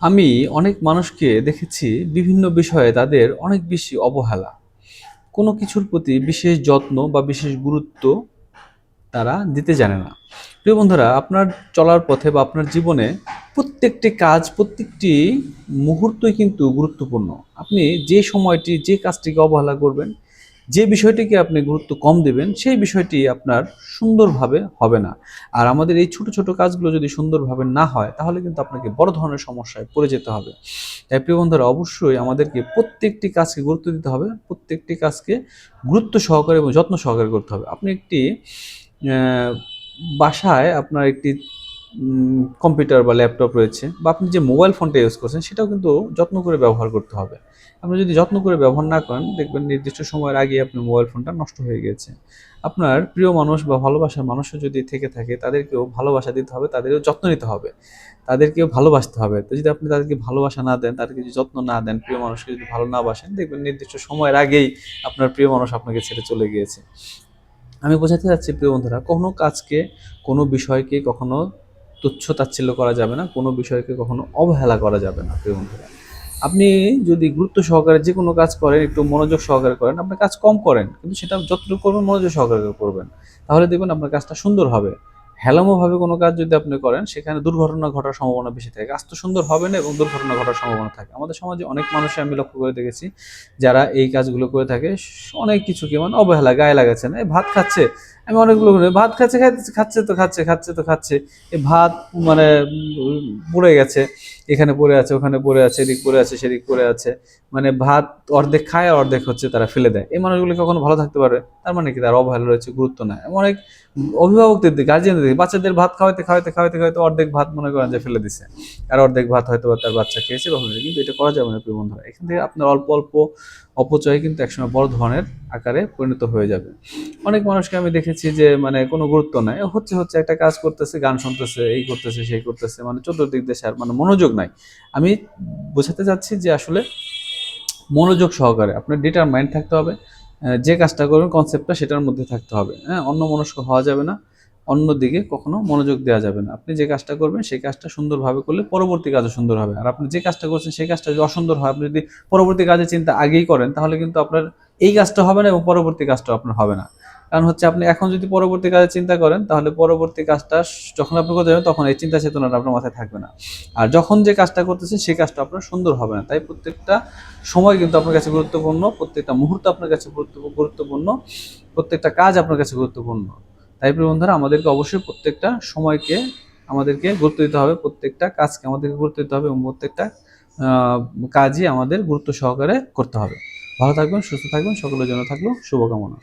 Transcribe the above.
আমি অনেক মানুষকে দেখেছি বিভিন্ন বিষয়ে তাদের অনেক বেশি অবহেলা। কোনো কিছুর প্রতি বিশেষ যত্ন বা বিশেষ গুরুত্ব তারা দিতে জানে না। প্রিয় বন্ধুরা, আপনার চলার পথে বা আপনার জীবনে প্রত্যেকটি কাজ, প্রত্যেকটি মুহূর্তই কিন্তু গুরুত্বপূর্ণ। আপনি যে সময়টি, যে কাজটিকে অবহেলা করবেন, যে বিষয়টিকে আপনি গুরুত্ব কম দেবেন, সেই বিষয়টি আপনার সুন্দরভাবে হবে না। আর আমাদের এই ছোট ছোট কাজগুলো যদি সুন্দরভাবে না হয়, তাহলে কিন্তু আপনাকে বড় ধরনের সমস্যায় পড়ে যেতে হবে। তাই প্রিয় বন্ধুরা, অবশ্যই আমাদেরকে প্রত্যেকটি কাজকে গুরুত্ব দিতে হবে, প্রত্যেকটি কাজকে গুরুত্ব সহকারে এবং যত্ন সহকারে করতে হবে। আপনি একটি আহ, বাসায় আপনার একটি কম্পিউটার বা ল্যাপটপ রয়েছে, বা আপনি যে মোবাইল ফোনটা ইউজ করছেন সেটাও কিন্তু যত্ন করে ব্যবহার করতে হবে। আপনি যদি যত্ন করে ব্যবহার না করেন, দেখবেন নির্দিষ্ট সময়ের আগে আপনার মোবাইল ফোনটা নষ্ট হয়ে গেছে। আপনার প্রিয় মানুষ বা ভালোবাসার মানুষও যদি থেকে থাকে, তাদেরকেও ভালোবাসা দিতে হবে, তাদেরও যত্ন নিতে হবে, তাদেরকেও ভালোবাসতে হবে। তো যদি আপনি তাদেরকে ভালোবাসা না দেন, তাদেরকে যদি যত্ন না দেন, প্রিয় মানুষকে যদি ভালো না বাসেন, দেখবেন নির্দিষ্ট সময়ের আগেই আপনার প্রিয় মানুষ আপনাকে ছেড়ে চলে গিয়েছে। আমি বোঝাতে চাচ্ছি প্রিয় বন্ধুরা, কোনো কাজকে, কোনো বিষয়কে কখনো তুচ্ছ তাচ্ছিল্য করা যাবে না, কোনো বিষয়কে কখনো অবহেলা করা যাবে না। প্রিয় বন্ধুরা, আপনি যদি গুরুত্ব সহকারে যে কোনো কাজ করেন, একটু মনোযোগ সহকারে করেন, আপনার কাজ কম করেন কিন্তু সেটা যতটুকু করবেন মনোযোগ সহকারে করবেন, তাহলে দেখবেন আপনার কাজটা সুন্দর হবে। হেলামোভাবে কোনো কাজ যদি আপনি করেন, সেখানে দুর্ঘটনা ঘটার সম্ভাবনা বেশি থাকে, কাজ তো সুন্দর হবে না এবং দুর্ঘটনা ঘটার সম্ভাবনা থাকে। আমাদের সমাজে অনেক মানুষই আমি লক্ষ্য করে দেখেছি, যারা এই কাজগুলো করে থাকে, অনেক কিছুকে মানে অবহেলা, গায়ে লাগাচ্ছে না। এই ভাত খাচ্ছে, আমি অনেকগুলো ভাত খাচ্ছে, খাচ্ছে খাচ্ছে তো খাচ্ছে, খাচ্ছে তো খাচ্ছে, এই ভাত মানে পড়ে গেছে, এখানে পড়ে আছে, ওখানে পড়ে আছে, এদিক পড়ে আছে, সেদিক পড়ে আছে, মানে ভাত অর্ধেক খায় আর অর্ধেক হচ্ছে তারা ফেলে দেয়। এই মানুষগুলো কখনো ভালো থাকতে পারবে? তার মানে কি, তার অবহেলা রয়েছে, গুরুত্ব নাই। এমন অনেক অভিভাবকদের দিকে, গার্জিয়ানদের দিকে, বাচ্চাদের ভাত খাওয়াইতে খাওয়াইতে খাওয়াইতে খাওয়াইতে অর্ধেক ভাত মনে করেন যে ফেলে দিছে, আর অর্ধেক ভাত হয়তো বা তার বাচ্চা খেয়েছে বা হয়েছে। কিন্তু এটা করা যাবে না প্রিয় বন্ধুরা। এখান থেকে আপনার অল্প অল্প অপচয় কিন্তু একসময় বড় ধরনের আকারে পরিণত হয়ে যাবে। অনেক মানুষকে আমি দেখেছি যে মানে কোনো গুরুত্ব নাই, হচ্ছে হচ্ছে একটা কাজ করতেছে, গান শুনতেছে, এই করতেছে, সেই করতেছে, মানে চতুর্দিক দেশে আর মানে মনোযোগ নাই। আমি বোঝাতে চাচ্ছি যে আসলে মনোযোগ সহকারে আপনার ডিটারমাইন্ড থাকতে হবে, যে কাজটা করবেন কনসেপ্টটা সেটার মধ্যে থাকতে হবে। হ্যাঁ, অন্য মনস্ক হওয়া যাবে না, অন্যদিকে কখনো মনোযোগ দেওয়া যাবে না। আপনি যে কাজটা করবেন সেই কাজটা সুন্দরভাবে করলে পরবর্তী কাজও সুন্দর হবে। আর আপনি যে কাজটা করছেন সেই কাজটা যদি অসুন্দর হয়, আপনি যদি পরবর্তী কাজের চিন্তা আগেই করেন, তাহলে কিন্তু আপনার এই কাজটা হবে না এবং পরবর্তী কাজটা আপনার হবে না। কারণ হচ্ছে, আপনি এখন যদি পরবর্তী কাজে চিন্তা করেন, তাহলে পরবর্তী কাজটা যখন আপনি করতে যাবেন, তখন এই চিন্তা চেতনাটা আপনার মাথায় থাকবে না। আর যখন যে কাজটা করতেছেন সেই কাজটা আপনার সুন্দর হবে না। তাই প্রত্যেকটা সময় কিন্তু আপনার কাছে গুরুত্বপূর্ণ, প্রত্যেকটা মুহূর্ত আপনার কাছে গুরুত্বপূর্ণ, প্রত্যেকটা কাজ আপনার কাছে গুরুত্বপূর্ণ। তাই প্রিয় বন্ধুরা, আমাদেরকে অবশ্যই প্রত্যেকটা সময়কে আমাদেরকে গুরুত্ব দিতে হবে, প্রত্যেকটা কাজকে আমাদেরকে গুরুত্ব দিতে হবে এবং প্রত্যেকটা আহ, কাজই আমাদের গুরুত্ব সহকারে করতে হবে। ভালো থাকবেন, সুস্থ থাকবেন, সকলের জন্য থাকলো শুভকামনা।